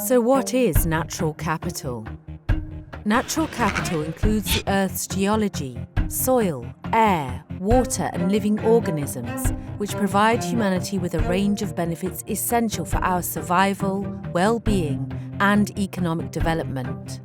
So what is natural capital? Natural capital includes the Earth's geology, soil, air, water and living organisms, which provide humanity with a range of benefits essential for our survival, well-being and economic development.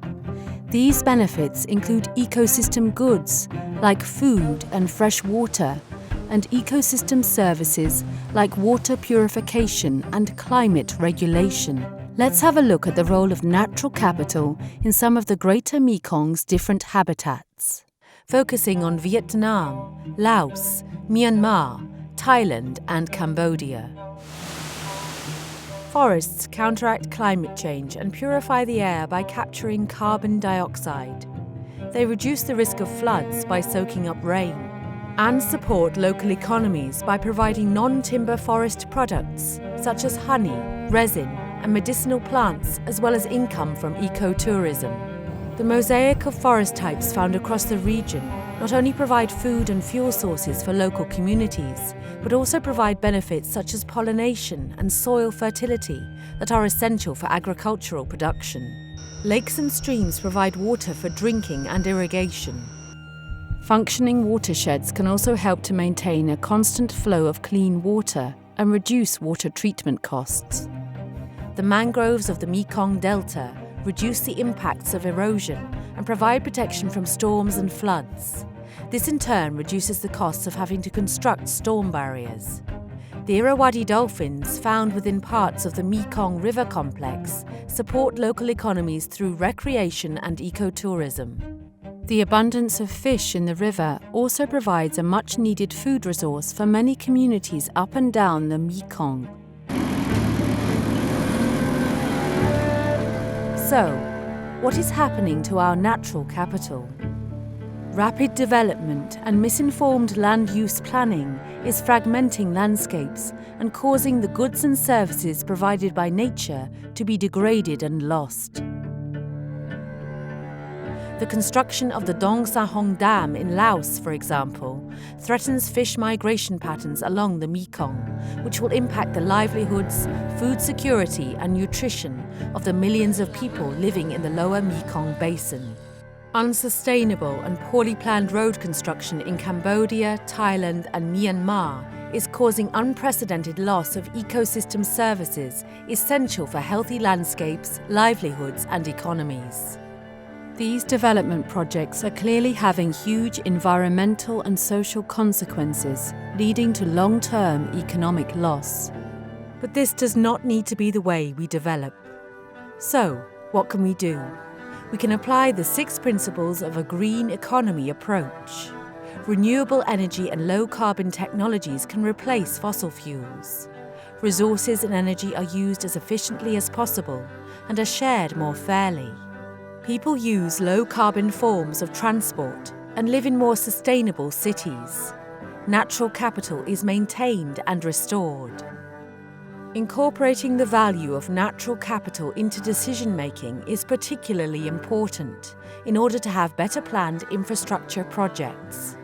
These benefits include ecosystem goods like food and fresh water, and ecosystem services like water purification and climate regulation. Let's have a look at the role of natural capital in some of the Greater Mekong's different habitats, focusing on Vietnam, Laos, Myanmar, Thailand and Cambodia. Forests counteract climate change and purify the air by capturing carbon dioxide. They reduce the risk of floods by soaking up rain, and support local economies by providing non-timber forest products such as honey, resin and medicinal plants, as well as income from ecotourism. The mosaic of forest types found across the region not only provide food and fuel sources for local communities, but also provide benefits such as pollination and soil fertility that are essential for agricultural production. Lakes and streams provide water for drinking and irrigation. Functioning watersheds can also help to maintain a constant flow of clean water and reduce water treatment costs. The mangroves of the Mekong Delta reduce the impacts of erosion and provide protection from storms and floods. This in turn reduces the costs of having to construct storm barriers. The Irrawaddy dolphins found within parts of the Mekong River complex support local economies through recreation and ecotourism. The abundance of fish in the river also provides a much-needed food resource for many communities up and down the Mekong. So, what is happening to our natural capital? Rapid development and misinformed land use planning is fragmenting landscapes and causing the goods and services provided by nature to be degraded and lost. The construction of the Dong Sahong Dam in Laos, for example, threatens fish migration patterns along the Mekong, which will impact the livelihoods, food security and nutrition of the millions of people living in the lower Mekong basin. Unsustainable and poorly planned road construction in Cambodia, Thailand and Myanmar is causing unprecedented loss of ecosystem services essential for healthy landscapes, livelihoods and economies. These development projects are clearly having huge environmental and social consequences, leading to long-term economic loss. But this does not need to be the way we develop. So, what can we do? We can apply the 6 principles of a green economy approach. Renewable energy and low-carbon technologies can replace fossil fuels. Resources and energy are used as efficiently as possible and are shared more fairly. People use low-carbon forms of transport and live in more sustainable cities. Natural capital is maintained and restored. Incorporating the value of natural capital into decision-making is particularly important in order to have better planned infrastructure projects.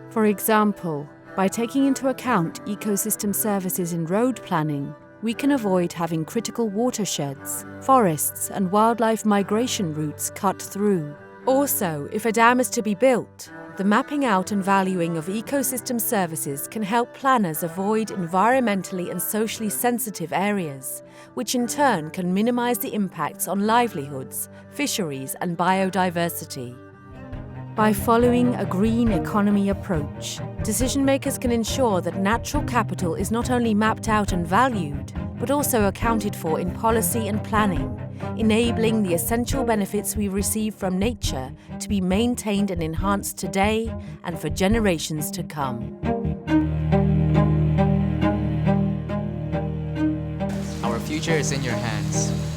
For example, by taking into account ecosystem services in road planning, we can avoid having critical watersheds, forests and wildlife migration routes cut through. Also, if a dam is to be built, the mapping out and valuing of ecosystem services can help planners avoid environmentally and socially sensitive areas, which in turn can minimize the impacts on livelihoods, fisheries and biodiversity. By following a green economy approach, decision makers can ensure that natural capital is not only mapped out and valued, but also accounted for in policy and planning, enabling the essential benefits we receive from nature to be maintained and enhanced today and for generations to come. Our future is in your hands.